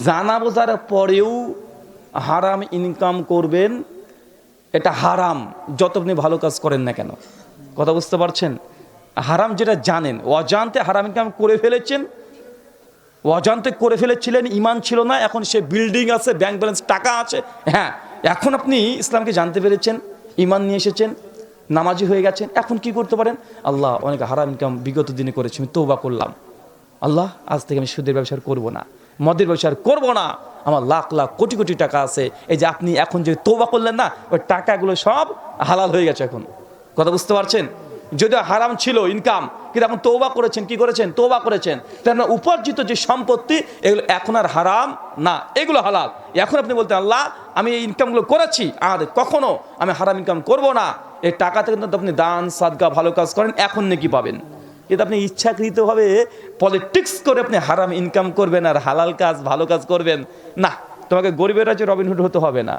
জানা বোঝার পরেও হারাম ইনকাম করবেন, এটা হারাম যত আপনি ভালো কাজ করেন না কেন। কথা বুঝতে পারছেন? হারাম যেটা জানেন, অজান্তে হারাম ইনকাম করে ফেলেছেন, অজান্তে করে ফেলেছিলেন, ইমান ছিল না, এখন সে বিল্ডিং আছে, ব্যাংক ব্যালেন্স, টাকা আছে, হ্যাঁ এখন আপনি ইসলামকে জানতে পেরেছেন, ইমান নিয়ে এসেছেন, নামাজি হয়ে গেছেন, এখন কি করতে পারেন? আল্লাহ, অনেক হারাম ইনকাম বিগত দিনে করেছি, আমি তওবা করলাম, আল্লাহ আজ থেকে আমি সুদের ব্যবসা করব না, মদের ব্যবসা করব না, আমার লাখ লাখ কোটি কোটি টাকা আছে, এই যে আপনি এখন যে তওবা করলেন না, ওই টাকাগুলো সব হালাল হয়ে গেছে এখন। কথা বুঝতে পারছেন? যদিও হারাম ছিল ইনকাম, কিন্তু এখন তওবা করেছেন, কি করেছেন? তওবা করেছেন, তার উপার্জিত যে সম্পত্তি এগুলো এখন আর হারাম না, এগুলো হালাল। এখন আপনি বলতে, আল্লাহ আমি এই ইনকামগুলো করেছি, আর কখনো আমি হারাম ইনকাম করব না, এই টাকা থেকে আপনি দান সাদকা ভালো কাজ করেন, এখন নাকি পাবেন। কিন্তু আপনি ইচ্ছাকৃতভাবে পলিটিক্স করে আপনি হারাম ইনকাম করবেন আর হালাল কাজ ভালো কাজ করবেন না, তোমাকে গরিবের রাজ্যে রবিনহুড হতে হবে না।